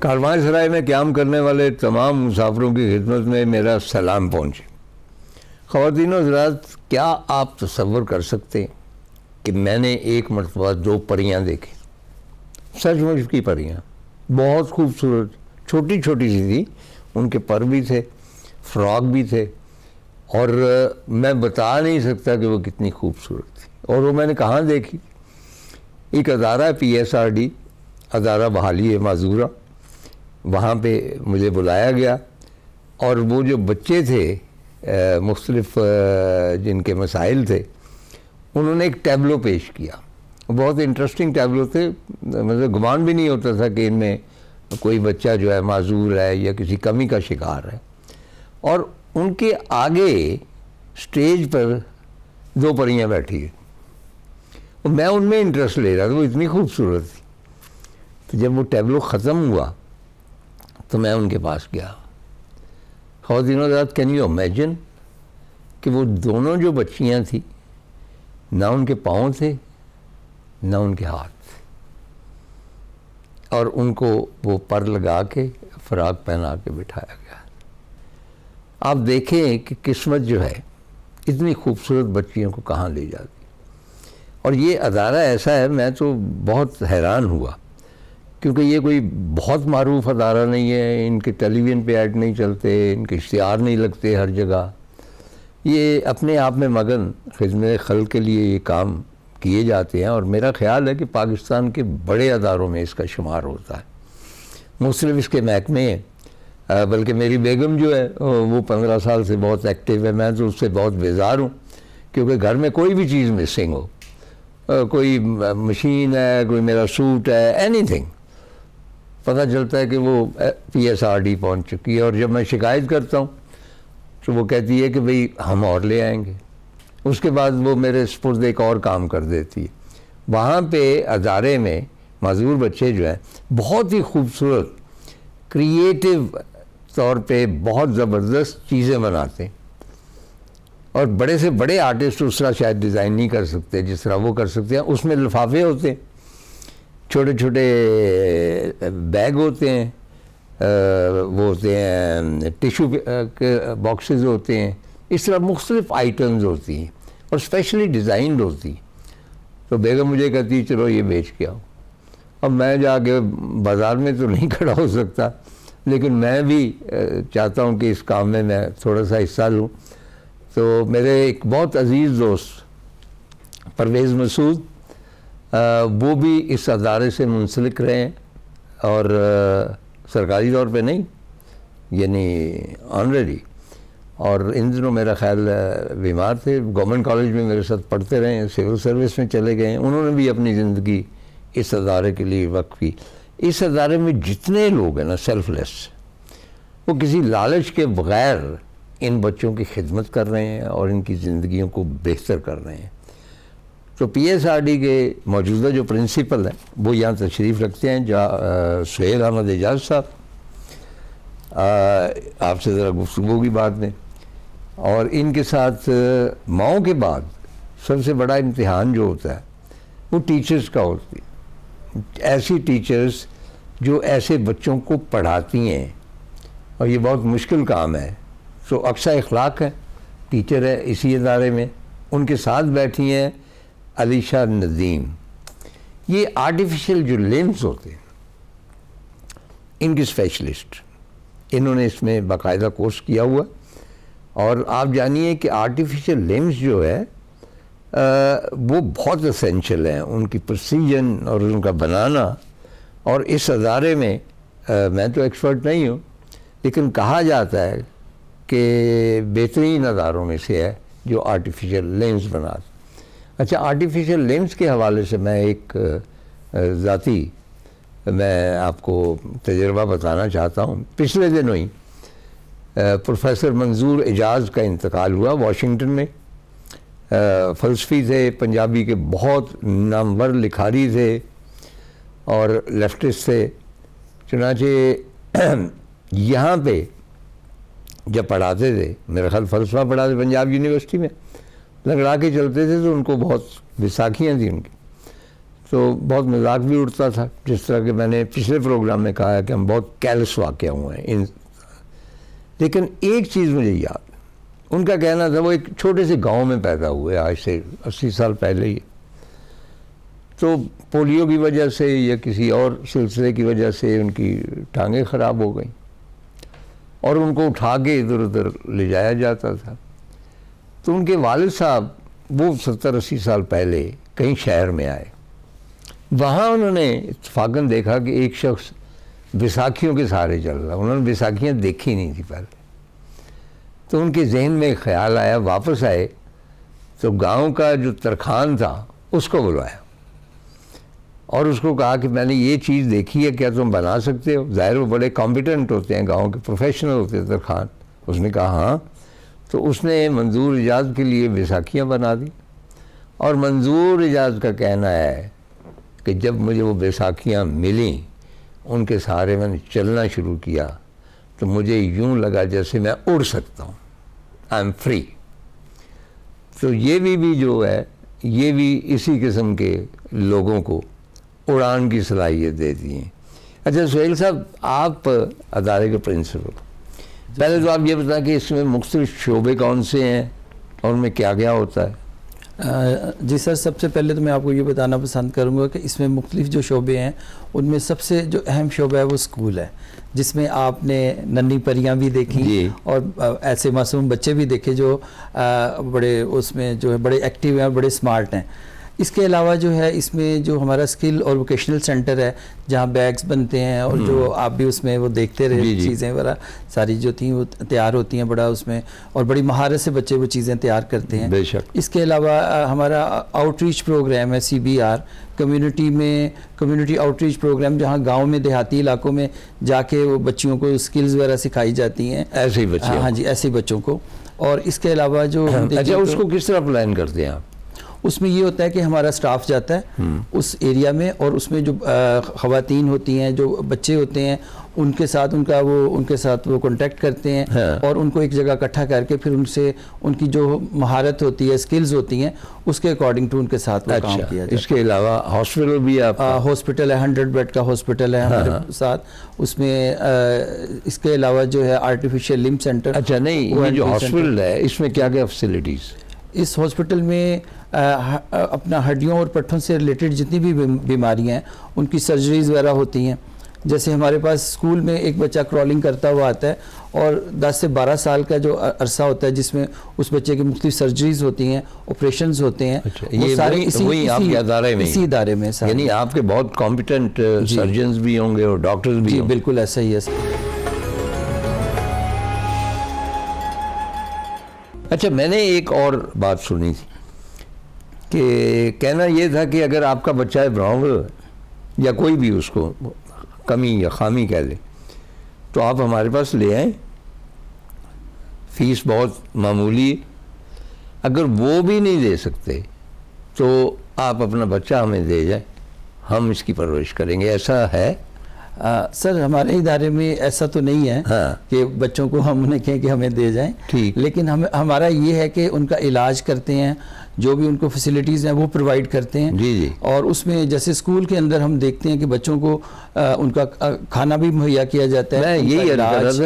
कारवांसराय में क़याम करने वाले तमाम मुसाफिरों की खिदमत में मेरा सलाम पहुँचे। ख़वातीन व हज़रात, क्या आप तसव्वुर कर सकते हैं कि मैंने एक मरतबा 2 परियां देखी, सचमुच की परियां, बहुत खूबसूरत, छोटी छोटी सी थी, उनके पर भी थे, फ्रॉक भी थे, और मैं बता नहीं सकता कि वो कितनी खूबसूरत थी। और वो मैंने कहाँ देखी? एक अदारा PSRD, अदारा बहाली है माजूरा, वहाँ पे मुझे बुलाया गया और वो जो बच्चे थे मुख्तलिफ जिनके मसाइल थे, उन्होंने एक टैबलो पेश किया। बहुत इंटरेस्टिंग टैबलो थे, मतलब गुमान भी नहीं होता था कि इनमें कोई बच्चा जो है माजूर है या किसी कमी का शिकार है। और उनके आगे स्टेज पर 2 परियां बैठी हैं और मैं उनमें इंटरेस्ट ले रहा था, वो इतनी खूबसूरत थी। तो जब वो टैबलो ख़त्म हुआ तो मैं उनके पास गया। ख़वातीन व हज़रात, कैन यू इमेजिन कि वो दोनों जो बच्चियां थी, ना उनके पाँव थे ना उनके हाथ थे, और उनको वो पर लगा के फ़राक पहना के बिठाया गया। आप देखें कि किस्मत जो है इतनी खूबसूरत बच्चियों को कहाँ ले जाती। और ये अदारा ऐसा है, मैं तो बहुत हैरान हुआ, क्योंकि ये कोई बहुत मारूफ अदारा नहीं है, इनके टेलीविज़न पे ऐड नहीं चलते, इनके इश्तिहार नहीं लगते हर जगह। ये अपने आप में मगन खिदमत खल्क़ के लिए ये काम किए जाते हैं, और मेरा ख़्याल है कि पाकिस्तान के बड़े अदारों में इसका शुमार होता है। मुख्तलिफ इसके महकमे हैं, बल्कि मेरी बेगम जो है वो 15 साल से बहुत एक्टिव है। मैं तो उससे बहुत बेजार हूँ, क्योंकि घर में कोई भी चीज़ मिसिंग हो, कोई मशीन है, कोई मेरा सूट है, एनीथिंग, पता चलता है कि वो PSRD पहुँच चुकी है। और जब मैं शिकायत करता हूँ तो वो कहती है कि भाई हम और ले आएंगे। उसके बाद वो मेरे स्पुर्द एक और काम कर देती है। वहाँ पे अदारे में माजूर बच्चे जो हैं बहुत ही खूबसूरत, क्रिएटिव तौर पे बहुत ज़बरदस्त चीज़ें बनाते हैं, और बड़े से बड़े आर्टिस्ट उस तरह शायद डिज़ाइन नहीं कर सकते जिस तरह वो कर सकते हैं। उसमें लिफाफे होते हैं, छोटे छोटे बैग होते हैं, वो होते हैं टिशू के बॉक्सेस होते हैं, इस तरह मुख्तलिफ आइटम्स होती हैं और स्पेशली डिज़ाइंड होती हैं। तो बेगम मुझे कहती है चलो ये बेच के आओ। अब मैं जाके बाज़ार में तो नहीं खड़ा हो सकता, लेकिन मैं भी चाहता हूँ कि इस काम में मैं थोड़ा सा हिस्सा लूँ। तो मेरे एक बहुत अज़ीज़ दोस्त परवेज़ मसूद, वो भी इस अदारे से मुंसलिक रहे हैं, और सरकारी तौर पे नहीं, यानी ऑनरेरी। और इन दिनों मेरा ख्याल बीमार थे, गवर्नमेंट कॉलेज में मेरे साथ पढ़ते रहे हैं, सिविल सर्विस में चले गए हैं। उन्होंने भी अपनी ज़िंदगी इस अदारे के लिए वक्फ की। इस अदारे में जितने लोग हैं ना सेल्फलेस, वो किसी लालच के बग़ैर इन बच्चों की खिदमत कर रहे हैं और इनकी ज़िंदगियों को बेहतर कर रहे हैं। तो PSRD के मौजूदा जो प्रिंसिपल हैं वो यहाँ तशरीफ़ रखते हैं, सुहेल अहमद एजाज साहब, आपसे ज़रा गुफ्तगू की बात में। और इनके साथ माओ के बाद सबसे बड़ा इम्तिहान जो होता है वो टीचर्स का होती है। ऐसी टीचर्स जो ऐसे बच्चों को पढ़ाती हैं, और ये बहुत मुश्किल काम है। तो अक्सा इखलाक है, टीचर है इसी अदारे में, उनके साथ बैठी हैं अलीशा नदीम। ये आर्टिफिशियल जो लिम्स होते हैं इनकी स्पेशलिस्ट, इन्होंने इसमें बाकायदा कोर्स किया हुआ। और आप जानिए कि आर्टिफिशियल लिम्स जो है वो बहुत एसेंशियल हैं, उनकी प्रोसीजन और उनका बनाना। और इस अदारे में मैं तो एक्सपर्ट नहीं हूँ, लेकिन कहा जाता है कि बेहतरीन अदारों में से है जो आर्टिफिशियल लिम्स बनाते। अच्छा, आर्टिफिशियल लिम्स के हवाले से मैं एक ज़ाती मैं आपको तजुर्बा बताना चाहता हूँ। पिछले दिनों ही प्रोफेसर मंजूर एजाज का इंतकाल हुआ वाशिंगटन में। फ़लसफ़ी थे, पंजाबी के बहुत नामवर लिखारी थे और लेफ्टिस्ट थे। चुनांचे यहाँ पे जब पढ़ाते थे, मेरा ख्याल फ़लसफ़ा पढ़ाते पंजाब यूनिवर्सिटी में, लगड़ा के चलते थे, तो उनको बहुत विसाखियाँ थी उनकी। तो बहुत मजाक भी उड़ता था, जिस तरह के मैंने पिछले प्रोग्राम में कहा है कि हम बहुत कैलस वाक़या हुए हैं इन। लेकिन एक चीज़ मुझे याद, उनका कहना था वो एक छोटे से गांव में पैदा हुए, आज से 80 साल पहले ही। तो पोलियो की वजह से या किसी और सिलसिले की वजह से उनकी टांगें ख़राब हो गई और उनको उठा के इधर उधर ले जाया जाता था। तो उनके वालिद साहब वो 70-80 साल पहले कहीं शहर में आए। वहाँ उन्होंने इत्तफाकन देखा कि एक शख्स बैसाखियों के सहारे चल रहा। उन्होंने बैसाखियाँ देखी नहीं थी पहले। तो उनके जहन में एक ख्याल आया, वापस आए तो गांव का जो तरखान था उसको बुलवाया और उसको कहा कि मैंने ये चीज़ देखी है, क्या तुम बना सकते हो? ज़ाहिर वो बड़े कॉम्पिटेंट होते हैं, गांव के प्रोफेशनल होते हैं तरखान। उसने कहा हाँ। तो उसने मंजूर इजाज़ के लिए बैसाखियाँ बना दी। और मंजूर इजाज़ का कहना है कि जब मुझे वो बैसाखियाँ मिली, उनके सहारे मैंने चलना शुरू किया तो मुझे यूँ लगा जैसे मैं उड़ सकता हूँ, आई एम फ्री। तो ये भी जो है, ये भी इसी किस्म के लोगों को उड़ान की सलाहियत देती हैं। अच्छा सुहेल साहब, आप अदारे के प्रिंसिपल, पहले तो आप ये बताएं कि इसमें मुख्तलिफ शोबे कौन से हैं और उनमें क्या क्या होता है? जी सर, सबसे पहले तो मैं आपको ये बताना पसंद करूँगा कि इसमें मुख्तलिफ जो शोबे हैं उनमें सबसे जो अहम शोबा है वो स्कूल है, जिसमें आपने नन्ही परियां भी देखी और ऐसे मासूम बच्चे भी देखे जो बड़े उसमें जो है बड़े एक्टिव हैं, बड़े स्मार्ट हैं। इसके अलावा जो है इसमें जो हमारा स्किल और वोकेशनल सेंटर है, जहाँ बैग्स बनते हैं और जो आप भी उसमें वो देखते रहे चीज़ें वगैरह सारी जो थी वो तैयार होती हैं, बड़ा उसमें और बड़ी महारत से बच्चे वो चीज़ें तैयार करते हैं। बेशक। इसके अलावा हमारा आउटरीच प्रोग्राम है CBR, कम्युनिटी आउटरीच प्रोग्राम, जहाँ गाँव में देहाती इलाकों में जाके वो बच्चियों को स्किल्स वगैरह सिखाई जाती हैं, ऐसे ही बच्चे। हाँ जी, ऐसे बच्चों को। और इसके अलावा जो अच्छा, उसको किस तरह प्लान करते हैं आप? उसमें ये होता है कि हमारा स्टाफ जाता है उस एरिया में और उसमें जो ख़वातीन होती हैं, जो बच्चे होते हैं, उनके साथ वो कांटेक्ट करते हैं। हाँ। और उनको एक जगह इकट्ठा करके फिर उनसे उनकी जो महारत होती है, स्किल्स होती हैं, उसके अकॉर्डिंग टू उनके साथ वो काम किया जाए। इसके अलावा हॉस्पिटल भी आप? हॉस्पिटल है, 100 बेड का हॉस्पिटल है हमारे साथ। उसमें इसके अलावा जो है आर्टिफिशियल लिम्ब सेंटर। अच्छा, नहीं, ये जो हॉस्पिटल है इसमें क्या क्या फैसिलिटीज़? इस हॉस्पिटल में अपना हड्डियों और पट्ठों से रिलेटेड जितनी भी बीमारियां हैं उनकी सर्जरीज वगैरह होती हैं। जैसे हमारे पास स्कूल में एक बच्चा क्रॉलिंग करता हुआ आता है और 10 से 12 साल का जो अरसा होता है जिसमें उस बच्चे की मुख्तलिफ सर्जरीज होती हैं, ऑपरेशंस होते हैं। अच्छा, ये सारे आपके अदारे में? इसी इदारे में। यानी आपके बहुत कॉम्पिटेंट सर्जन्स भी होंगे और डॉक्टर्स भी? जी बिल्कुल ऐसा ही है। अच्छा, मैंने एक और बात सुनी थी कि कहना ये था कि अगर आपका बच्चा है ब्राउन या कोई भी उसको कमी या खामी कह ले तो आप हमारे पास ले आएँ, फीस बहुत मामूली है। अगर वो भी नहीं दे सकते तो आप अपना बच्चा हमें दे जाए, हम इसकी परवरिश करेंगे। ऐसा है? सर, हमारे इदारे में ऐसा तो नहीं है। हाँ। कि बच्चों को हम उन्हें कहें कि हमें दे जाएं। ठीक। लेकिन हमारा ये है कि उनका इलाज करते हैं, जो भी उनको फैसिलिटीज़ हैं वो प्रोवाइड करते हैं। जी जी। और उसमें जैसे स्कूल के अंदर हम देखते हैं कि बच्चों को उनका खाना भी मुहैया किया जाता है। यही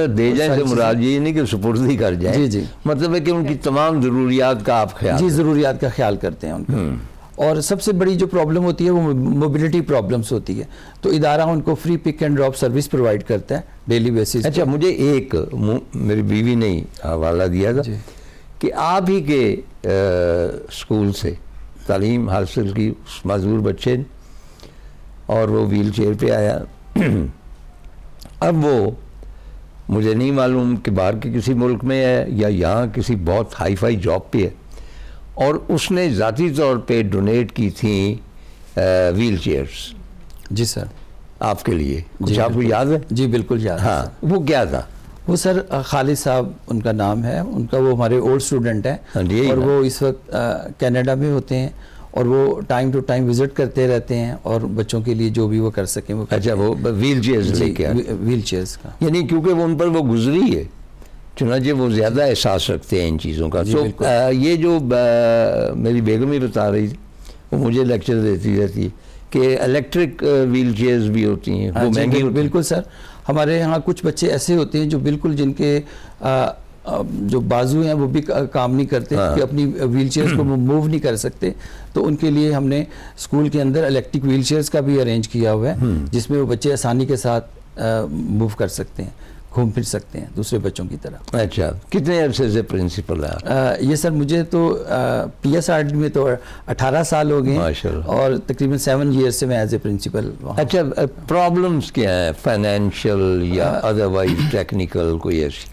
दे जाए से मुराद ये नहीं कि सुपुर्दी कर जाए। जी जी। मतलब है कि उनकी तमाम ज़रूरियात का आप ख्याल? जी, ज़रूरियात का ख्याल करते हैं उनका। और सबसे बड़ी जो प्रॉब्लम होती है वो मोबिलिटी प्रॉब्लम्स होती है, तो इदारा उनको free pick and drop service provide करता है डेली बेसिस। अच्छा, मुझे एक मेरी बीवी ने हवाला दिया था कि आप ही के स्कूल से तालीम हासिल की उस माजूर बच्चे ने और वो व्हील चेयर पे आया। अब वो मुझे नहीं मालूम कि बाहर के किसी मुल्क में है या यहाँ किसी बहुत हाई फाई जॉब पे है, और उसने ज़ाती तौर पे डोनेट की थी व्हील चेयर्स। जी सर। आपके लिए कुछ आपको याद है? जी बिल्कुल याद है। हाँ, वो क्या था? वो सर खालिद साहब उनका नाम है, उनका वो हमारे ओल्ड स्टूडेंट हैं और वो इस वक्त कनाडा में होते हैं और वो टाइम टू टाइम विजिट करते रहते हैं और बच्चों के लिए जो भी वो कर सकें वो। अच्छा, वो व्हील चेयर्स लेके आए? व्हील चेयर्स का, यानी क्योंकि वो उन पर वो गुजरी है, चुनांचे वो ज़्यादा एहसास रखते हैं इन चीज़ों का। तो ये जो मेरी बेगम ही बता रही थी, वो मुझे लेक्चर देती रहती है कि इलेक्ट्रिक व्हील चेयर्स भी होती हैं, वो महंगी होती? बिल्कुल सर, हमारे यहाँ कुछ बच्चे ऐसे होते हैं जो बिल्कुल जिनके जो बाजू हैं वो भी काम नहीं करते, कि अपनी व्हील चेयर्स को मूव नहीं कर सकते, तो उनके लिए हमने स्कूल के अंदर इलेक्ट्रिक व्हील चेयर्स का भी अरेंज किया हुआ है, जिसमें वो बच्चे आसानी के साथ मूव कर सकते हैं, घूम फिर सकते हैं दूसरे बच्चों की तरह। अच्छा, कितने अरसे से प्रिंसिपल है? ये सर मुझे तो PSRD में तो 18 साल हो गए और तकरीबन 7 ईयर से मैं एज ए प्रिंसिपल। अच्छा, प्रॉब्लम्स क्या है, फाइनेंशियल या अदरवाइज टेक्निकल कोई ऐसी?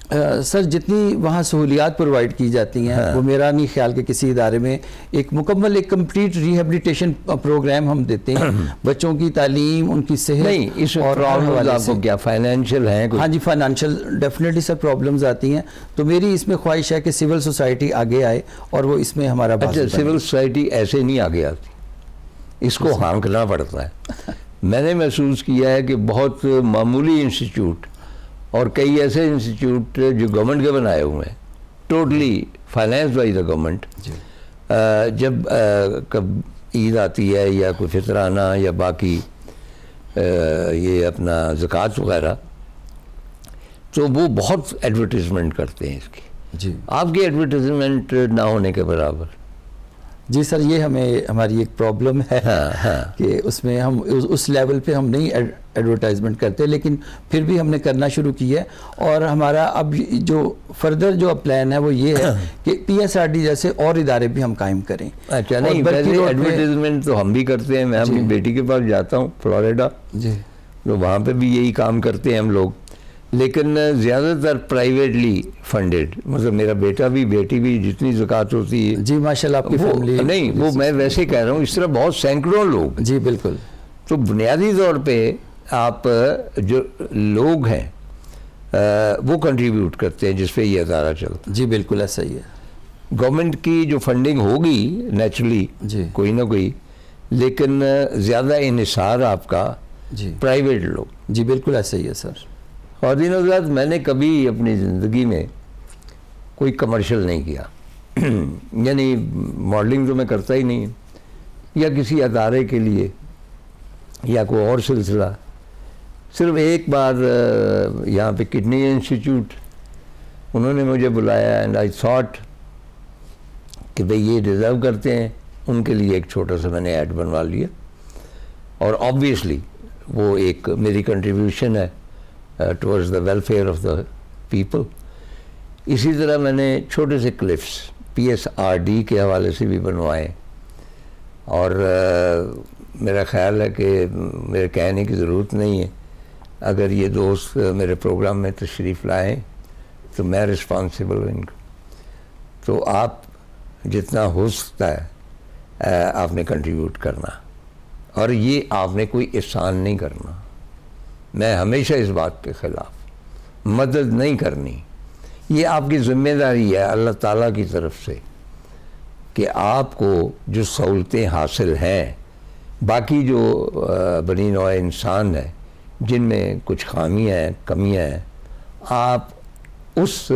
सर जितनी वहाँ सहूलियात प्रोवाइड की जाती हैं, वो मेरा नहीं ख्याल कि किसी इदारे में एक मुकम्मल एक कंप्लीट रिहेबिलिटेशन प्रोग्राम हम देते हैं, बच्चों की तालीम, उनकी सेहत। नहीं, इस प्रॉब्लम्स आपको क्या फाइनेंशियल है? हाँ जी, फाइनेंशियल डेफिनेटली सर प्रॉब्लम्स आती हैं, तो मेरी इसमें ख्वाहिश है कि सिविल सोसाइटी आगे आए और वो इसमें हमारा। अच्छा, सिविल सोसाइटी ऐसे नहीं आगे आती, इसको हाँकना पड़ता है। मैंने महसूस किया है कि बहुत मामूली इंस्टीट्यूट और कई ऐसे इंस्टीट्यूट जो गवर्नमेंट के बनाए हुए हैं, totally finance by the government, जब कब ईद आती है या कोई फितराना या बाकी ये अपना ज़कात वगैरह, तो वो बहुत एडवर्टीज़मेंट करते हैं इसकी। जी, आपकी एडवर्टीज़मेंट ना होने के बराबर। जी सर, ये हमारी एक प्रॉब्लम है। कि उसमें हम उस लेवल पे हम नहीं एडवर्टाइजमेंट करते, लेकिन फिर भी हमने करना शुरू किया है। और हमारा अब जो फर्दर जो प्लान है वो ये है कि PSRD जैसे और इदारे भी हम कायम करें। अच्छा, नहीं, पहले एडवर्टाइजमेंट तो हम भी करते हैं। मैं अपनी बेटी के पास जाता हूँ फ्लोरिडा जी, तो वहाँ पे भी यही काम करते हैं हम लोग, लेकिन ज़्यादातर प्राइवेटली फंडेड। मतलब मेरा बेटा भी, बेटी भी, जितनी ज़कात होती है। जी माशाल्लाह, आपकी फैमिली। नहीं, वो मैं वैसे कह रहा हूँ, इस तरह बहुत सैकड़ों लोग। जी बिल्कुल। तो बुनियादी तौर पे आप जो लोग हैं वो कंट्रीब्यूट करते हैं जिस पे ये अदारा चलता है। जी बिल्कुल ऐसा ही है। गवर्नमेंट की जो फंडिंग होगी नेचुरली कोई ना कोई, लेकिन ज़्यादा इन्हिसार आपका जी प्राइवेट लोग। जी बिल्कुल ऐसा ही है सर। और दिनों रात मैंने कभी अपनी ज़िंदगी में कोई कमर्शियल नहीं किया यानी मॉडलिंग तो मैं करता ही नहीं, या किसी अदारे के लिए या कोई और सिलसिला। सिर्फ एक बार यहाँ पे किडनी इंस्टीट्यूट, उन्होंने मुझे बुलाया एंड आई थॉट कि भाई ये डिज़र्व करते हैं, उनके लिए एक छोटा सा मैंने ऐड बनवा लिया। और ऑब्वियसली वो एक मेरी कंट्रीब्यूशन है towards the welfare of the people. इसी तरह मैंने छोटे से क्लिप्स PSRD के हवाले से भी बनवाए। और मेरा ख्याल है कि मेरे कहने की ज़रूरत नहीं है, अगर ये दोस्त मेरे प्रोग्राम में तशरीफ़ लाएँ तो मैं रिस्पॉन्सिबल हूँ इनको। तो आप जितना हो सकता है आपने कंट्रीब्यूट करना, और ये आपने कोई एहसान नहीं करना। मैं हमेशा इस बात के ख़िलाफ़, मदद नहीं करनी, ये आपकी ज़िम्मेदारी है अल्लाह ताला की तरफ से कि आपको जो सहूलतें हासिल हैं, बाकी जो बनी नौ इंसान है जिनमें कुछ खामियाँ हैं, कमियाँ हैं, आप उस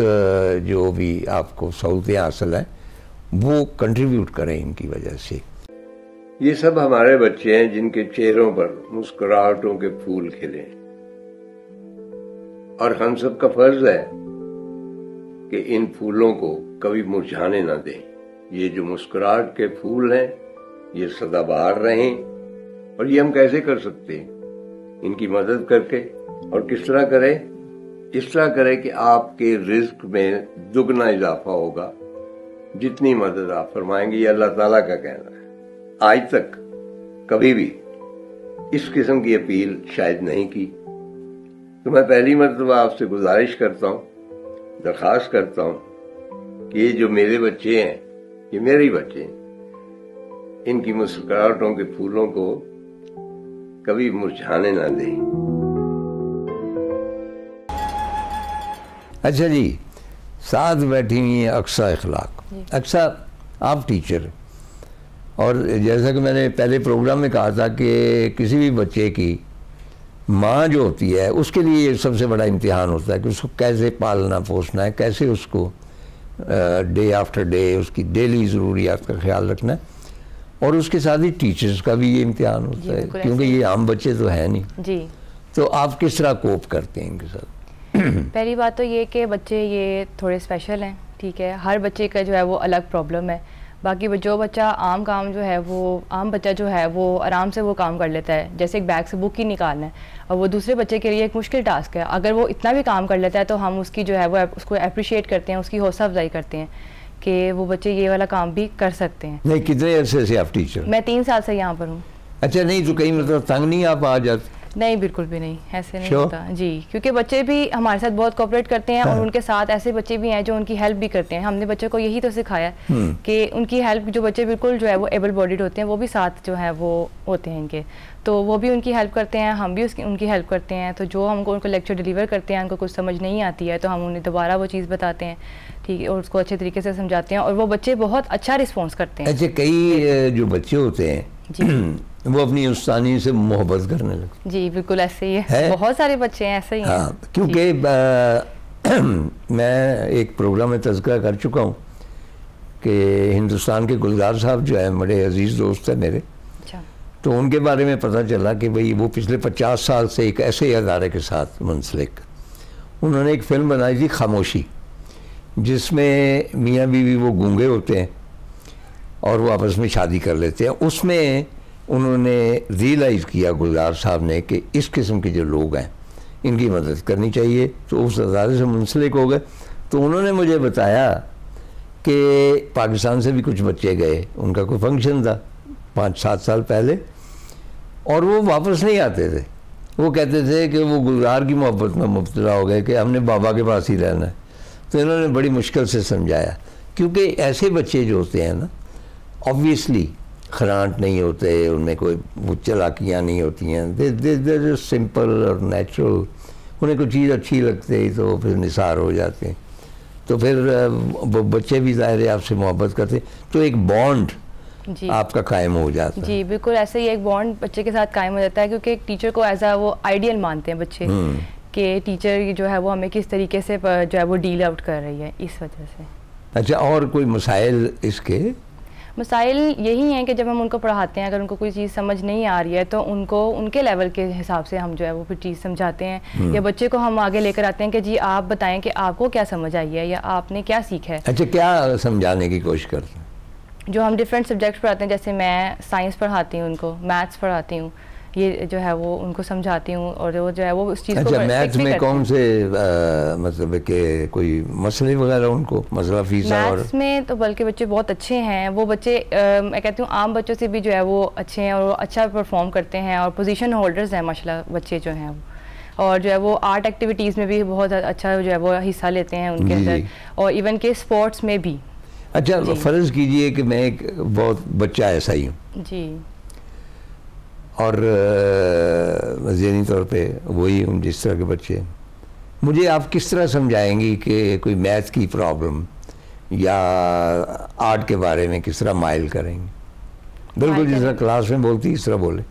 जो भी आपको सहूलतें हासिल हैं वो कंट्रीब्यूट करें इनकी वजह से। ये सब हमारे बच्चे हैं जिनके चेहरों पर मुस्कुराहटों के फूल खिले, और हम सब का फर्ज है कि इन फूलों को कभी मुरझाने ना दें। ये जो मुस्कुराहट के फूल हैं ये सदाबहार रहें। और ये हम कैसे कर सकते हैं? इनकी मदद करके। और किस तरह करें? इस तरह करें कि आपके रिज्क में दुगना इजाफा होगा जितनी मदद आप फरमाएंगे। ये अल्लाह ताला का कहना है। आज तक कभी भी इस किस्म की अपील शायद नहीं की, तो मैं पहली मर्तबा आपसे गुजारिश करता हूँ, दरख्वास्त करता हूँ कि ये जो मेरे बच्चे हैं, ये मेरे ही बच्चे हैं, इनकी मुस्कुराहटों के फूलों को कभी मुरझाने ना दें। अच्छा जी, साथ बैठी हुई है अक्सा इखलाक। अक्सा, आप टीचर, और जैसा कि मैंने पहले प्रोग्राम में कहा था कि किसी भी बच्चे की माँ जो होती है उसके लिए सबसे बड़ा इम्तिहान होता है कि उसको कैसे पालना पोसना है, कैसे उसको डे आफ्टर डे उसकी डेली ज़रूरियात का ख्याल रखना है। और उसके साथ ही टीचर्स का भी ये इम्तिहान होता है, क्योंकि ये आम बच्चे तो है नहीं जी। तो आप किस तरह कोप करते हैं इनके साथ? पहली बात तो ये कि बच्चे ये थोड़े स्पेशल हैं, ठीक है, हर बच्चे का जो है वो अलग प्रॉब्लम है। बाकी जो बच्चा आम काम जो है वो आम बच्चा जो है वो आराम से वो काम कर लेता है, जैसे एक बैग से बुक ही निकालना है, और वो दूसरे बच्चे के लिए एक मुश्किल टास्क है। अगर वो इतना भी काम कर लेता है तो हम उसकी जो है वो उसको अप्रिशिएट करते हैं, उसकी हौसला अफजाई करते हैं कि वो बच्चे ये वाला काम भी कर सकते हैं। नहीं, कितने अरसे से आप टीचर? मैं 3 साल से यहाँ पर हूँ। अच्छा, नहीं तो कहीं मतलब तंग नहीं आप आ जाते? नहीं, बिल्कुल भी नहीं, ऐसे नहीं होता जी, क्योंकि बच्चे भी हमारे साथ बहुत कोऑपरेट करते हैं। और उनके साथ ऐसे बच्चे भी हैं जो उनकी हेल्प भी करते हैं। हमने बच्चों को यही तो सिखाया कि उनकी हेल्प, जो बच्चे बिल्कुल जो है वो एबल बॉडीड होते हैं वो भी साथ जो है वो होते हैं इनके, तो वो भी उनकी हेल्प करते हैं, हम भी उनकी हेल्प करते हैं। तो जो हमको उनको लेक्चर डिलीवर करते हैं, उनको कुछ समझ नहीं आती है तो हम उन्हें दोबारा वो चीज़ बताते हैं, ठीक है, और उसको अच्छे तरीके से समझाते हैं, और वो बच्चे बहुत अच्छा रिस्पॉन्स करते हैं। अच्छा, कई जो बच्चे होते हैं जी वो अपनी उस्तानी से मोहब्बत करने लगते? जी बिल्कुल ऐसे ही है, बहुत सारे बच्चे हैं ऐसे ही हैं। हाँ, क्योंकि मैं एक प्रोग्राम में तज़किरा कर चुका हूँ कि हिंदुस्तान के गुलजार साहब जो है बड़े अजीज़ दोस्त हैं मेरे। अच्छा। तो उनके बारे में पता चला कि भाई वो पिछले 50 साल से एक ऐसे अदारे के साथ मुंसलिक, उन्होंने एक फ़िल्म बनाई थी खामोशी, जिसमें मियाँ बीवी वो गूंगे होते हैं और वो आपस में शादी कर लेते हैं। उसमें उन्होंने रियलाइज़ किया गुलजार साहब ने कि इस किस्म के जो लोग हैं इनकी मदद करनी चाहिए, तो उस अदारे से मुंसलिक हो गए। तो उन्होंने मुझे बताया कि पाकिस्तान से भी कुछ बच्चे गए, उनका कोई फंक्शन था 5-7 साल पहले, और वो वापस नहीं आते थे। वो कहते थे कि वो गुलजार की मोहब्बत में मुब्तला हो गए कि हमने बाबा के पास ही रहना है। तो इन्होंने बड़ी मुश्किल से समझाया, क्योंकि ऐसे बच्चे जो होते हैं ना, ऑब्वियसली खरांट नहीं होते, उनमें कोई वो चालाकियाँ नहीं होती हैं, दे सिंपल और नेचुरल। उन्हें कोई चीज़ अच्छी लगती है तो फिर निसार हो जाते हैं, तो फिर बच्चे भी ज़ाहिर है आपसे मोहब्बत करते हैं, तो एक बॉन्ड आपका कायम हो जाता है। जी बिल्कुल ऐसे ही एक बॉन्ड बच्चे के साथ कायम हो जाता है, क्योंकि एक टीचर को एज वो आइडियल मानते हैं बच्चे कि टीचर जो है वो हमें किस तरीके से जो है वो डील आउट कर रही है, इस वजह से। अच्छा, और कोई मसाइल? इसके मसाइल यही हैं कि जब हम उनको पढ़ाते हैं, अगर उनको कोई चीज़ समझ नहीं आ रही है तो उनको उनके लेवल के हिसाब से हम जो है वो फिर चीज़ समझाते हैं, या बच्चे को हम आगे लेकर आते हैं कि जी आप बताएं कि आपको क्या समझ आई है या आपने क्या सीखा है। अच्छा, क्या समझाने की कोशिश करते हैं? जो हम डिफरेंट सब्जेक्ट्स पढ़ाते हैं, जैसे मैं साइंस पढ़ाती हूँ उनको, मैथ्स पढ़ाती हूँ, ये जो है वो उनको समझाती हूँ, और वो जो है वो उस चीज़ को। अच्छा, मैथ्स में कौन से मतलब कि कोई मसले वगैरह उनको, मसला फीसा? और मैथ्स में तो बल्कि बच्चे बहुत अच्छे हैं, वो बच्चे मैं कहती हूँ आम बच्चों से भी जो है वो अच्छे हैं और अच्छा परफॉर्म करते हैं, और पोजीशन होल्डर्स हैं माशाल्लाह बच्चे जो हैं वो, और जो है वो आर्ट एक्टिविटीज़ में भी बहुत अच्छा जो है वो हिस्सा लेते हैं उनके अंदर, और इवन के स्पोर्ट्स में भी। अच्छा, फ़र्ज़ कीजिए कि मैं एक बहुत बच्चा ऐसा ही हूँ जी, और ज़हनी तौर पे वही हूँ जिस तरह के बच्चे, मुझे आप किस तरह समझाएंगी कि कोई मैथ की प्रॉब्लम या आर्ट के बारे में किस तरह माइल करेंगे? बिल्कुल जिस तरह क्लास में बोलती इस तरह बोले।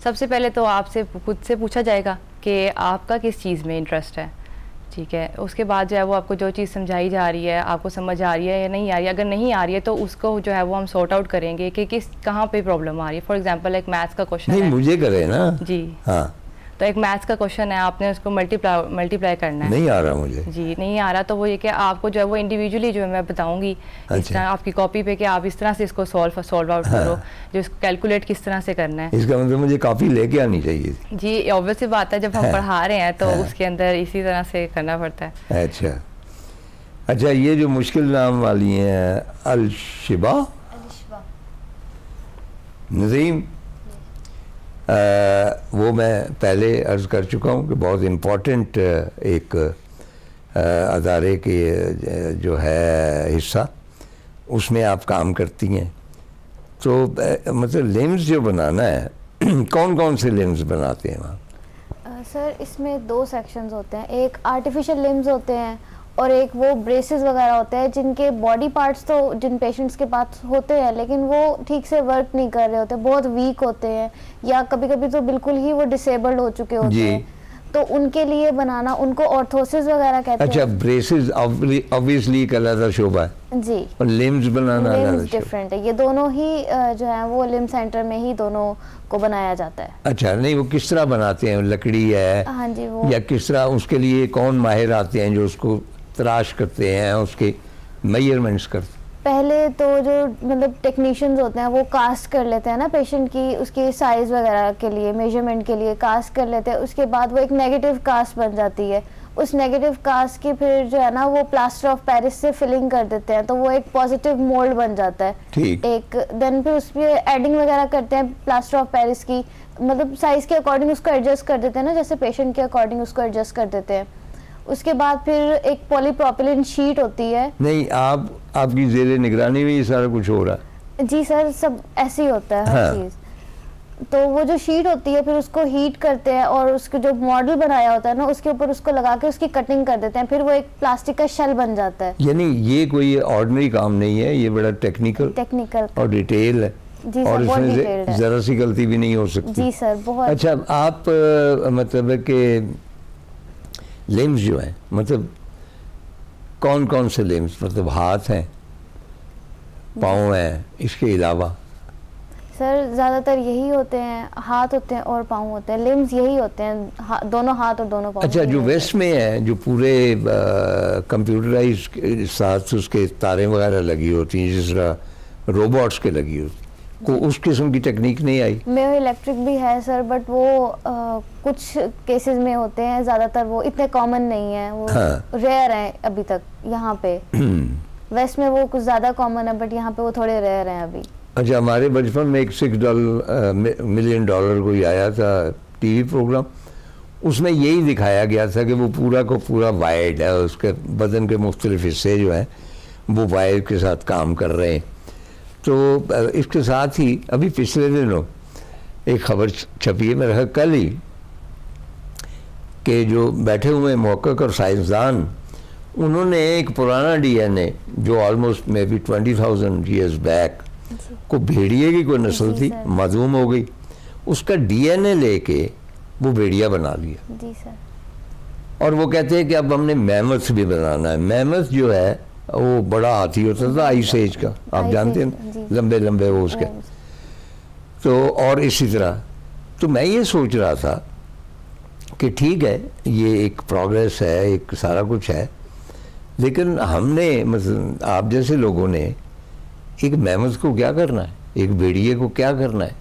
सबसे पहले तो आपसे खुद से पूछा जाएगा कि आपका किस चीज़ में इंटरेस्ट है, ठीक है। उसके बाद जो है वो आपको जो चीज़ समझाई जा रही है, आपको समझ आ रही है या नहीं आ रही है, अगर नहीं आ रही है तो उसको जो है वो हम सॉर्ट आउट करेंगे कि कहाँ पे प्रॉब्लम आ रही है। फॉर एग्जांपल एक मैथ्स का क्वेश्चन नहीं, मुझे करे ना जी, हाँ, तो एक मैथ्स का क्वेश्चन है, आपने उसको मल्टीप्लाई करना है। नहीं आ रहा मुझे जी, नहीं आ रहा, तो वो ये कि आपको जो है वो इंडिविजुअली जो है मैं बताऊंगी इस तरह आपकी कॉपी पे कि आप इस तरह से इसको सॉल्व आउट करो, जो इसको कैलकुलेट किस तरह से करना है। इसका मतलब मुझे कॉपी लेके आनी चाहिए जी, ऑब्वियस सी बात है, जब हम पढ़ा रहे हैं तो उसके अंदर इसी तरह से करना पड़ता है। अच्छा, ये जो मुश्किल नाम वाली हैं, अलशिबा, नज़ीम, वो मैं पहले अर्ज़ कर चुका हूँ कि बहुत इम्पोर्टेंट एक अदारे के जो है हिस्सा, उसमें आप काम करती हैं। तो मतलब लिम्स जो बनाना है, कौन कौन से लिम्स बनाते हैं वहाँ? सर, इसमें 2 सेक्शंस होते हैं, एक आर्टिफिशियल लिम्स होते हैं और एक वो ब्रेसेस वगैरह होते हैं जिनके बॉडी पार्ट्स तो जिन पेशेंट्स के पास होते हैं लेकिन वो ठीक से वर्क नहीं कर रहे होते, बहुत वीक होते हैं, या कभी कभी तो बिल्कुल ही वो डिसेबल्ड हो चुके होते हैं। तो उनके लिए बनाना, उनको ऑर्थोसिस वगैरह कहते हैं। अच्छा, ब्रेसेस ऑब्वियसली एक अलग शोबा है जी, और लिम्स बनाना लिम्स डिफरेंट है। ये दोनों ही जो है वो लिम सेंटर में ही दोनों को बनाया जाता है। अच्छा, नहीं वो किस तरह बनाते हैं, लकड़ी है हाँ जी, वो या किस तरह, उसके लिए कौन माहिर आते हैं जो उसको तराश करते हैं, उसके मेजरमेंट्स करते हैं? पहले तो जो मतलब टेक्नीशियंस होते हैं वो कास्ट कर लेते हैं ना पेशेंट की, उसकी साइज वगैरह के लिए, मेजरमेंट के लिए कास्ट कर लेते हैं। उसके बाद वो एक नेगेटिव कास्ट बन जाती है। उस नेगेटिव कास्ट की फिर जो है ना वो प्लास्टर ऑफ पेरिस से फिलिंग कर देते हैं, तो वो एक पॉजिटिव मोल्ड बन जाता है। ठीक। एक देन फिर उस पर एडिंग वगैरह करते हैं प्लास्टर ऑफ पेरिस की, मतलब साइज के अकॉर्डिंग उसको एडजस्ट कर देते हैं ना, जैसे पेशेंट के अकॉर्डिंग उसको एडजस्ट कर देते हैं। उसके बाद फिर एक पॉलीप्रोपिलीन शीट होती है। नहीं, आपकी ज़ेरे निगरानी में ये सारा कुछ हो रहा है? जी सर, सब ऐसे ही होता है हर चीज़। तो वो जो शीट होती है फिर उसको हीट करते हैं और उसके जो मॉडल बनाया होता है ना उसके ऊपर उसको लगा के उसकी कटिंग कर देते हैं, फिर वो एक प्लास्टिक का शेल बन जाता है। यानी ये कोई ऑर्डिनरी काम नहीं है, ये बड़ा टेक्निकल और डिटेल है। जी और सर, बहुत इसमें डिटेल्ड है। जरा सी गलती भी नहीं हो सकती। जी सर, बहुत। अच्छा, आप मतलब है कि लिम्स जो हैं, मतलब कौन कौन से लिम्स, मतलब हाथ हैं, पाँव हैं, इसके अलावा? सर ज़्यादातर यही होते हैं, हाथ होते हैं और पाँव होते हैं। लिम्स यही होते हैं, दोनों हाथ और दोनों पाँव। अच्छा, जो वेस्ट में है, जो पूरे कंप्यूटराइज के साथ उसके तारें वगैरह लगी होती हैं, जिस तरह रोबोट्स के लगी होती, को उस किस्म की टेक्निक नहीं आई? मेरा इलेक्ट्रिक भी है सर, बट वो कुछ केसेस में होते हैं, ज़्यादातर वो इतने कॉमन नहीं है, वो रेयर हैं अभी तक यहाँ पे। वेस्ट में वो कुछ ज़्यादा कॉमन है, बट यहाँ पे वो थोड़े रेयर हैं अभी। अच्छा, हमारे बचपन में एक $6 मिलियन कोई आया था टीवी प्रोग्राम, उसमें यही दिखाया गया था कि वो पूरा को पूरा वायर्ड है, उसके बदन के मुख्तलिफ हिस्से जो हैं वो वायर के साथ काम कर रहे हैं। तो इसके साथ ही अभी पिछले दिनों एक खबर छपी है, मेरा कल ही, कि जो बैठे हुए महक़क़ और साइंसदान, उन्होंने एक पुराना डीएनए जो almost may be 20,000 years back को भेड़िए की कोई नस्ल थी, मालूम हो गई, उसका डीएनए लेके वो भेड़िया बना लिया। जी सर। और वो कहते हैं कि अब हमने मैमथ भी बनाना है। मैमथ जो है वो बड़ा हाथी होता था, आइस एज का, आप जानते हैं, लंबे लंबे वो उसके। तो और इसी तरह, तो मैं ये सोच रहा था कि ठीक है, ये एक प्रोग्रेस है, एक सारा कुछ है, लेकिन हमने, मतलब आप जैसे लोगों ने एक मैमथ को क्या करना है, एक भेड़िए को क्या करना है?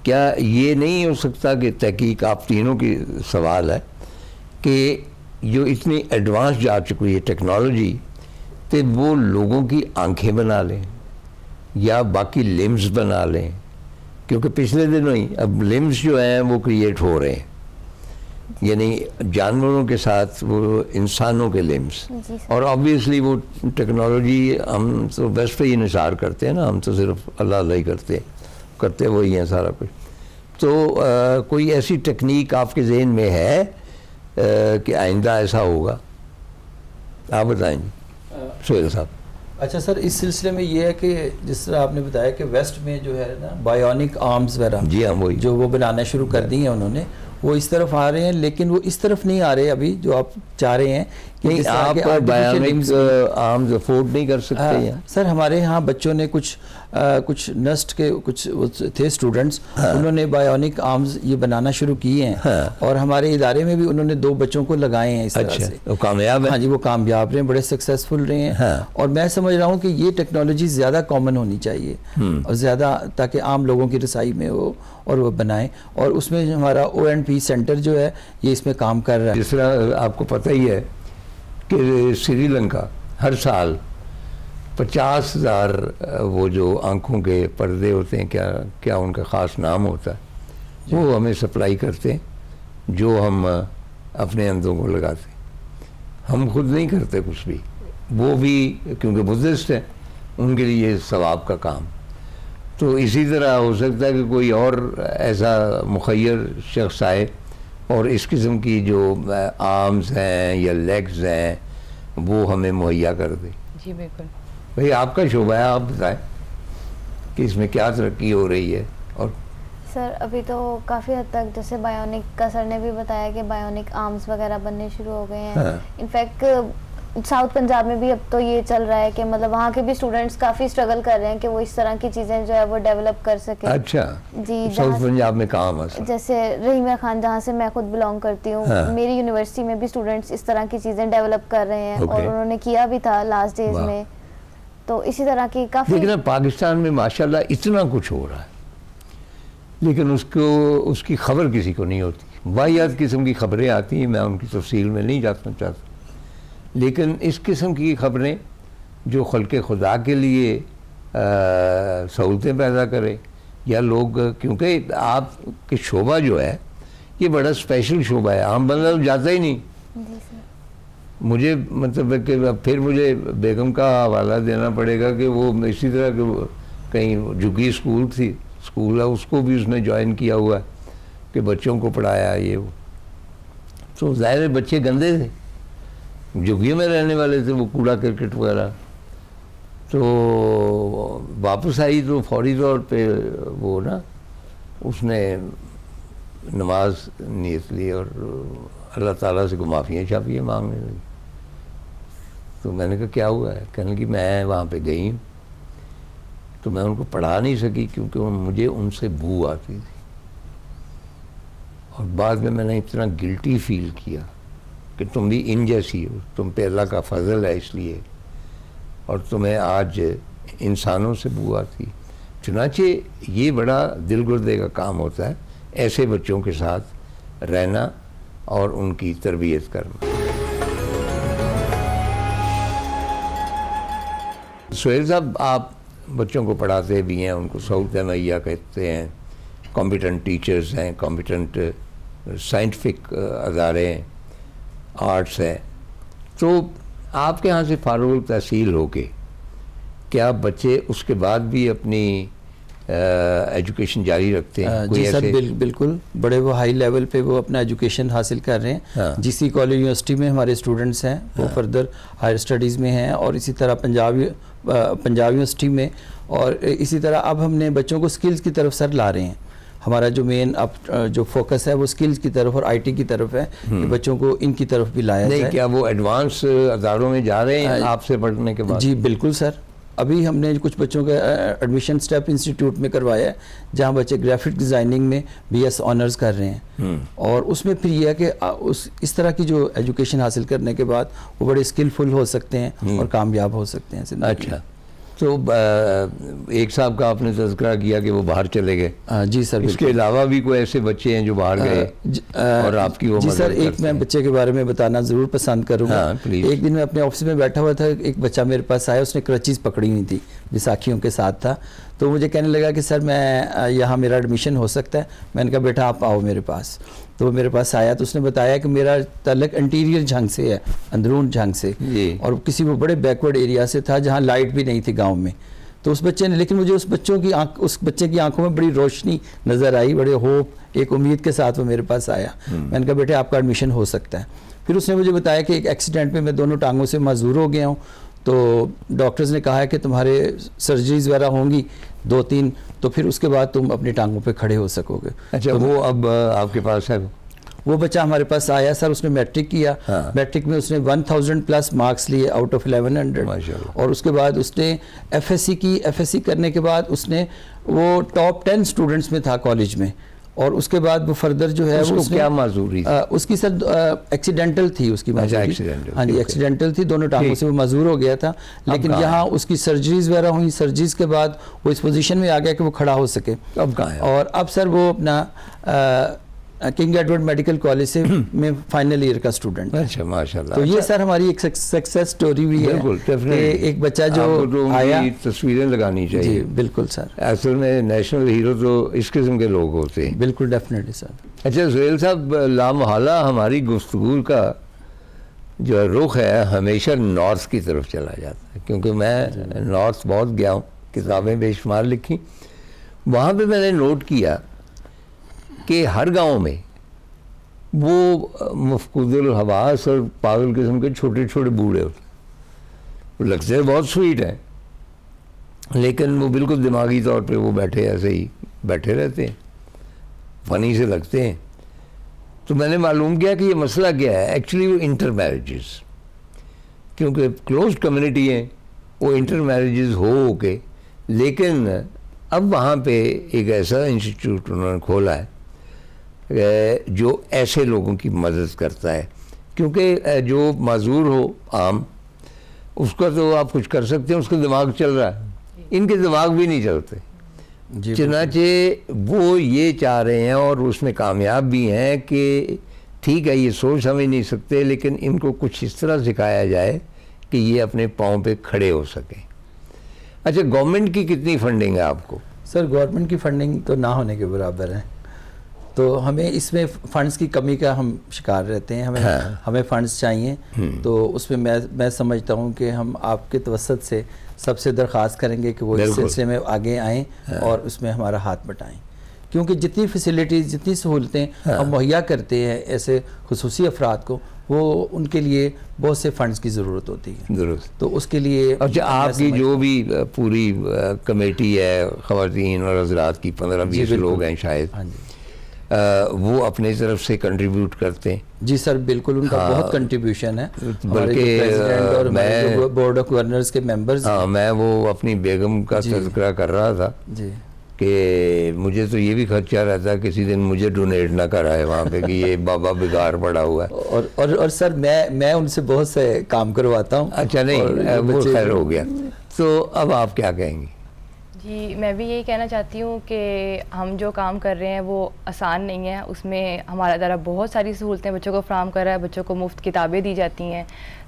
क्या ये नहीं हो सकता कि तहकीक, आप तीनों की सवाल है कि जो इतनी एडवांस जा चुकी है टेक्नोलॉजी, तो वो लोगों की आंखें बना लें या बाकी लिम्स बना लें, क्योंकि पिछले दिनों ही अब लिम्स जो हैं वो क्रिएट हो रहे हैं, यानी जानवरों के साथ वो इंसानों के लिम्स। और ऑब्वियसली वो टेक्नोलॉजी हम तो बेस्ट पे ही निसार करते हैं ना, हम तो सिर्फ अल्लाह ही करते वही हैं सारा कुछ। तो कोई ऐसी टेक्निक आपके जहन में है कि आइंदा ऐसा होगा? आप बताएंगे सोहेल साहब। अच्छा सर, इस सिलसिले में ये है कि जिस तरह आपने बताया कि वेस्ट में जो है ना बायोनिक आर्म्स वगैरह, जी हाँ, वही जो वो बनाना शुरू कर दी हैं उन्होंने, वो इस तरफ आ रहे हैं, लेकिन वो इस तरफ नहीं आ रहे अभी जो आप चाह रहे हैं कि नहीं, आप बायोनिक आर्म्स अफोर्ड नहीं कर सकते हैं। सर हमारे यहाँ बच्चों ने कुछ नस्ट के कुछ थे स्टूडेंट्स, उन्होंने बायोनिक आर्म्स ये बनाना शुरू किए हैं, और हमारे इदारे में भी उन्होंने 2 बच्चों को लगाए हैं इस तरह से। वो कामयाब है? हाँ जी, वो कामयाब रहे, बड़े सक्सेसफुल रहे हैं। और मैं समझ रहा हूँ कि ये टेक्नोलॉजी ज़्यादा कॉमन होनी चाहिए और ज़्यादा, ताकि आम लोगों की रसाई में हो और वो बनाएं। और उसमें हमारा O&P सेंटर जो है ये इसमें काम कर रहा है। जिस तरह आपको पता ही है कि श्रीलंका हर साल 50,000 वो जो आंखों के पर्दे होते हैं, क्या उनका ख़ास नाम होता है, वो हमें सप्लाई करते हैं, जो हम अपने अंधों को लगाते हैं। हम खुद नहीं करते कुछ भी, वो भी क्योंकि बुद्धिस्ट हैं, उनके लिए सवाब का काम। तो इसी तरह हो सकता है कि कोई और ऐसा मुखय्यर शख्स आए और इस किस्म की जो आर्म्स हैं या लेग्स हैं वो हमें मुहैया कर दे। जी बिल्कुल। भाई आपका शोबा है, आप बताएं कि इसमें क्या तरक्की हो रही है। और सर अभी तो काफ़ी हद तक जैसे बायोनिक का सर ने भी बताया कि बायोनिक आर्म्स वगैरह बनने शुरू हो गए हैं। हाँ। इनफैक्ट साउथ पंजाब में भी अब तो ये चल रहा है कि मतलब वहाँ के भी स्टूडेंट्स काफ़ी स्ट्रगल कर रहे हैं कि वो इस तरह की चीज़ें जो है वो डेवलप कर सके। अच्छा जी, साउथ पंजाब में कहाँ मसला? जैसे रहीमिया खान जहाँ से मैं खुद बिलोंग करती हूँ, हाँ। मेरी यूनिवर्सिटी में भी स्टूडेंट्स इस तरह की चीज़ें डेवलप कर रहे हैं और उन्होंने किया भी था लास्ट डेज में। तो इसी तरह की काफ़ी, लेकिन पाकिस्तान में माशाल्लाह इतना कुछ हो रहा है, लेकिन उसकी खबर किसी को नहीं होती। वाहियात किस्म की खबरें आती हैं, मैं उनकी तफसील में नहीं जाना चाहता, लेकिन इस किस्म की खबरें जो खल्क़े खुदा के लिए सहूलतें पैदा करें या लोग, क्योंकि आपके शोबा जो है ये बड़ा स्पेशल शोबा है, आम बंदा तो जाता ही नहीं। मुझे मतलब कि फिर मुझे बेगम का हवाला देना पड़ेगा कि वो इसी तरह के कहीं झुग्गी स्कूल है, उसको भी उसने ज्वाइन किया हुआ है कि बच्चों को पढ़ाया ये वो। तो ज़ाहिर है बच्चे गंदे थे, झुग्गियों में रहने वाले थे, वो कूड़ा क्रिकेट वगैरह। तो वापस आई तो फौरी तौर पे वो ना उसने नमाज नियत ली और अल्लाह ताला से को माफ़ियाँ शाफ़ियाँ मांगने लगी। तो मैंने कहा क्या हुआ है? कहने कि मैं वहाँ पे गई हूँ तो मैं उनको पढ़ा नहीं सकी क्योंकि मुझे उनसे बू आती थी, और बाद में मैंने इतना गिल्टी फील किया कि तुम भी इन जैसी हो, तुम पे अल्लाह का फजल है इसलिए, और तुम्हें आज इंसानों से बू आती। चुनाचे ये बड़ा दिल गुर्दे का काम होता है ऐसे बच्चों के साथ रहना और उनकी तरबियत करना। सुहेल साहब, आप बच्चों को पढ़ाते भी हैं, उनको सहूलतें मुहैया करते हैं, कॉम्पिटेंट टीचर्स हैं, कॉम्पिटेंट साइंटिफिक अदारे हैं, आर्ट्स है, तो आपके यहाँ से फारुल तहसील होके क्या बच्चे उसके बाद भी अपनी एजुकेशन जारी रखते हैं? जी सर, बिल्कुल बड़े वो हाई लेवल पे वो अपना एजुकेशन हासिल कर रहे हैं। हाँ। जीसी कॉलेज यूनिवर्सिटी में हमारे स्टूडेंट्स हैं, वो फर्दर हायर स्टडीज़ में हैं, और इसी तरह पंजाब यूनिवर्सिटी में, और इसी तरह अब हमने बच्चों को स्किल्स की तरफ सर ला रहे हैं। हमारा जो मेन अब जो फोकस है वो स्किल्स की तरफ और आईटी की तरफ है कि बच्चों को इनकी तरफ भी लाया जाए। क्या वो एडवांस अदारों में जा रहे हैं आपसे पढ़ने के बाद? जी बिल्कुल सर, अभी हमने कुछ बच्चों का एडमिशन स्टेप इंस्टीट्यूट में करवाया है जहाँ बच्चे ग्राफिक डिज़ाइनिंग में बीएस ऑनर्स कर रहे हैं, और उसमें फिर यह है कि इस तरह की जो एजुकेशन हासिल करने के बाद वो बड़े स्किलफुल हो सकते हैं और कामयाब हो सकते हैं ज़िंदगी में। अच्छा, तो एक साहब का आपने तज़किरा किया कि वो बाहर चले गए। जी सर, इसके अलावा भी कोई ऐसे बच्चे हैं जो बाहर गए और आपकी वो? जी सर, एक मैं बच्चे के बारे में बताना ज़रूर पसंद करूँगा। हाँ, एक दिन मैं अपने ऑफिस में बैठा हुआ था, एक बच्चा मेरे पास आया, उसने क्रचीज़ पकड़ी हुई थी, बैसाखियों के साथ था, तो मुझे कहने लगा कि सर मैं यहाँ मेरा एडमिशन हो सकता है। मैंने कहा बेटा आप आओ मेरे पास। तो वो मेरे पास आया तो उसने बताया कि मेरा ताल्लुक इंटीरियर झंग से है, अंदरून झंग से, और किसी वो बड़े बैकवर्ड एरिया से था जहाँ लाइट भी नहीं थी गांव में। तो उस बच्चे ने, लेकिन मुझे उस बच्चे की आंखों में बड़ी रोशनी नज़र आई, बड़े होप, एक उम्मीद के साथ वो मेरे पास आया। मैंने कहा बेटे आपका एडमिशन हो सकता है। फिर उसने मुझे बताया कि एक एक्सीडेंट में मैं दोनों टांगों से माजूर हो गया हूँ, तो डॉक्टर्स ने कहा है कि तुम्हारे सर्जरीज वगैरह होंगी 2-3, तो फिर उसके बाद तुम अपनी टांगों पे खड़े हो सकोगे। अच्छा, तो वो अब आपके पास है? वो बच्चा हमारे पास आया सर, उसने मैट्रिक किया। हाँ। मैट्रिक में उसने 1000 प्लस मार्क्स लिए आउट ऑफ 1100, और उसके बाद उसने एफएससी की। एफएससी करने के बाद उसने वो टॉप 10 स्टूडेंट्स में था कॉलेज में, और उसके बाद वो फर्दर जो है वो क्या माजूरी उसकी सर एक्सीडेंटल थी उसकी माजूरी। हाँ जी, एक्सीडेंटल थी, दोनों टांगों से वो माजूर हो गया था, लेकिन यहाँ उसकी सर्जरीज वगैरह हुई, सर्जरीज के बाद वो इस पोजीशन में आ गया कि वो खड़ा हो सके। अब कहाँ है? और अब सर वो अपना किंग एडवर्ड मेडिकल कॉलेज से में फाइनल ईयर का स्टूडेंट। अच्छा, माशाल्लाह। तो ये सर हमारी एक सक्सेस स्टोरी भी है। बिल्कुल, एक बच्चा जो आया, तस्वीरें लगानी चाहिए। जी बिल्कुल सर, असल में नेशनल हीरो तो इस किस्म के लोग होते हैं। बिल्कुल, डेफिनेटली सर। अच्छा सुहेल साहब, लामहला हमारी गुफ्तगू का जो रुख है हमेशा नॉर्थ की तरफ चला जाता है, क्योंकि मैं नॉर्थ बहुत गया हूँ, किताबें बेशुमार लिखी। वहाँ पे मैंने नोट किया कि हर गांव में वो मफकूदुल हवास और पागल किस्म के छोटे छोटे बूढ़े होते, वो लगते हैं बहुत स्वीट हैं, लेकिन वो बिल्कुल दिमागी तौर पे वो बैठे ऐसे ही बैठे रहते हैं। फनी से लगते हैं। तो मैंने मालूम किया कि ये मसला क्या है। एक्चुअली वो इंटर मैरिजेस, क्योंकि क्लोज कम्युनिटी है, वो इंटर मैरिजेस हो के, लेकिन अब वहाँ पे एक ऐसा इंस्टीट्यूट उन्होंने खोला है जो ऐसे लोगों की मदद करता है। क्योंकि जो माजूर हो आम, उसका तो आप कुछ कर सकते हैं, उसका दिमाग चल रहा है, इनके दिमाग भी नहीं चलते। चनाचे वो ये चाह रहे हैं और उसमें कामयाब भी हैं कि ठीक है ये सोच समझ नहीं सकते, लेकिन इनको कुछ इस तरह सिखाया जाए कि ये अपने पाँव पे खड़े हो सकें। अच्छा, गवर्नमेंट की कितनी फंडिंग है आपको? सर गवर्नमेंट की फंडिंग तो ना होने के बराबर है, तो हमें इसमें फ़ंड्स की कमी का हम शिकार रहते हैं। हमें फ़ंड्स चाहिए। तो उसमें मैं समझता हूँ कि हम आपके तवसत से सबसे दरख्वास्त करेंगे कि वो इस सिलसिले में आगे आएँ और उसमें हमारा हाथ बटाएं, क्योंकि जितनी फैसिलिटीज़, जितनी सहूलतें हम मुहैया करते हैं ऐसे खुसूसी अफराद को, वो उनके लिए बहुत से फंड्स की ज़रूरत होती है। दुरुस्त। तो उसके लिए अच्छा, आपकी जो भी पूरी कमेटी है ख़वातीन और हज़रात की 15-20 लोग हैं शायद, हाँ जी, वो अपने तरफ से कंट्रीब्यूट करते हैं? जी सर बिल्कुल, उनका बहुत कंट्रीब्यूशन है। बल्कि प्रेसिडेंट और मैं बोर्ड ऑफ गवर्नर्स के मेंबर्स, हाँ, मैं वो अपनी बेगम का तज़किरा कर रहा था जी कि मुझे तो ये भी खर्चा रहता है किसी दिन मुझे डोनेट ना कराए वहाँ पे कि ये बाबा बेकार पड़ा हुआ है। और सर मैं उनसे बहुत से काम करवाता हूँ। अच्छा, नहीं वो खैर हो गया। तो अब आप क्या कहेंगी? जी, मैं भी यही कहना चाहती हूँ कि हम जो काम कर रहे हैं वो आसान नहीं है। उसमें हमारा इदारा बहुत सारी सहूलतें बच्चों को फराहम कर रहा है। बच्चों को मुफ्त किताबें दी जाती हैं,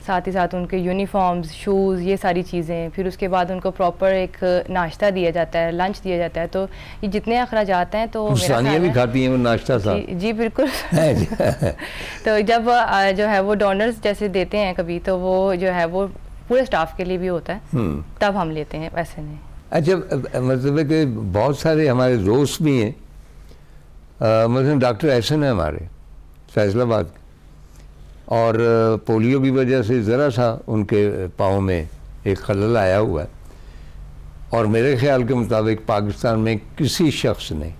साथ ही साथ उनके यूनिफॉर्म्स, शूज़, ये सारी चीज़ें। फिर उसके बाद उनको प्रॉपर एक नाश्ता दिया जाता है, लंच दिया जाता है। तो ये जितने अखराजात हैं, तो सानिया भी खाती हैं वो नाश्ता सा? जी बिल्कुल। तो जब जो है वो डोनर्स जैसे देते हैं कभी, तो वो जो है वो पूरे स्टाफ के लिए भी होता है, तब हम लेते हैं, वैसे नहीं। अच्छा, मतलब है कि बहुत सारे हमारे दोस्त भी हैं, मतलब डॉक्टर एहसन है हमारे फैसलाबाद के, और पोलियो की वजह से ज़रा सा उनके पाँव में एक खलल आया हुआ है, और मेरे ख्याल के मुताबिक पाकिस्तान में किसी शख्स ने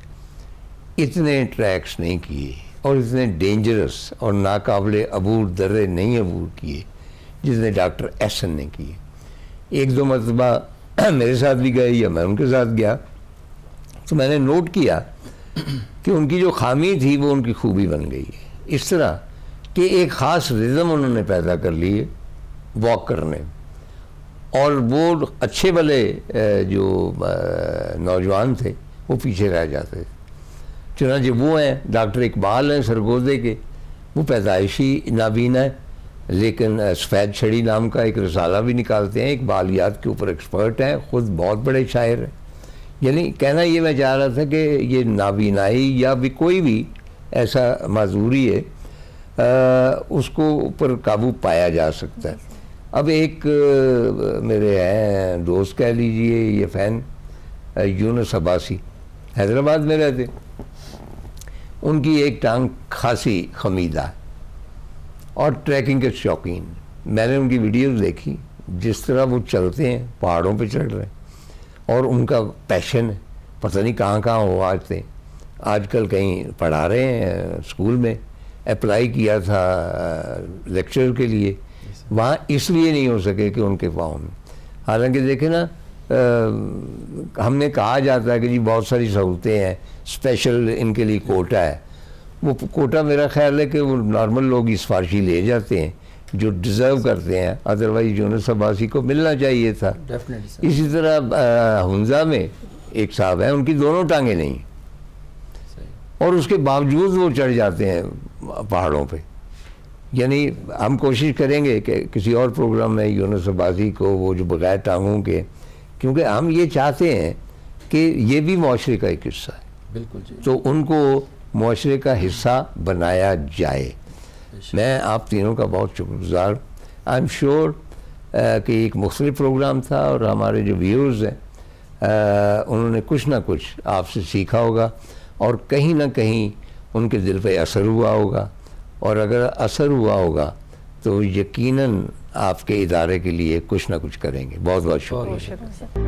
इतने ट्रैक्स नहीं किए और इतने डेंजरस और नाकाबिले अबूर दर्रे नहीं अबूर किए जितने डॉक्टर एहसन ने किए। एक दो मरतबा मेरे साथ भी गए या मैं उनके साथ गया, तो मैंने नोट किया कि उनकी जो खामी थी वो उनकी खूबी बन गई है। इस तरह कि एक ख़ास रिदम उन्होंने पैदा कर ली है वॉक करने, और वो अच्छे भले जो नौजवान थे वो पीछे रह जाते थे। चुनांचे वो हैं डॉक्टर इकबाल हैं सरगोजे के, वो पैदाइशी नाबीना है, लेकिन सफ़ेद छड़ी नाम का एक रसाला भी निकालते हैं, इकबालियात के ऊपर एक्सपर्ट हैं, ख़ुद बहुत बड़े शायर हैं। यानी कहना ये मैं चाह रहा था कि ये नाबीनाई या भी कोई भी ऐसा माजूरी है, उसको ऊपर काबू पाया जा सकता है। अब एक मेरे हैं दोस्त कह लीजिए, ये फ़ैन यूनुस अब्बासी हैदराबाद में रहते, उनकी एक टांग खासी खमीदा है और ट्रैकिंग के शौकीन। मैंने उनकी वीडियोस देखी, जिस तरह वो चलते हैं, पहाड़ों पे चढ़ रहे हैं, और उनका पैशन है, पता नहीं कहाँ कहाँ हो आते। आजकल कहीं पढ़ा रहे हैं स्कूल में, अप्लाई किया था लेक्चर के लिए, वहाँ इसलिए नहीं हो सके कि उनके पाँव में, हालांकि देखें ना, हमने कहा जाता है कि जी बहुत सारी सहूलतें हैं, स्पेशल इनके लिए कोटा है। वो कोटा मेरा ख्याल है कि वो नॉर्मल लोग इस फारशी ले जाते हैं जो डिज़र्व करते हैं, अदरवाइज यूनुस अब्बासी को मिलना चाहिए था। इसी तरह हुंजा में एक साहब हैं, उनकी दोनों टांगें नहीं, और उसके बावजूद वो चढ़ जाते हैं पहाड़ों पे। यानी हम कोशिश करेंगे कि किसी और प्रोग्राम में यूनुस अब्बासी को वो जो बगैर टांगों के, क्योंकि हम ये चाहते हैं कि ये भी मुआशरे का एक हिस्सा है, बिल्कुल जी, तो उनको मुआशरे का हिस्सा बनाया जाए। मैं आप तीनों का बहुत शुक्रगुजार। आई एम श्योर कि एक मुख्तलिफ प्रोग्राम था और हमारे जो व्यूअर्स हैं उन्होंने कुछ ना कुछ आपसे सीखा होगा और कहीं ना कहीं उनके दिल पे असर हुआ होगा, और अगर असर हुआ होगा तो यकीनन आपके इदारे के लिए कुछ ना कुछ करेंगे। बहुत बहुत शुक्रिया।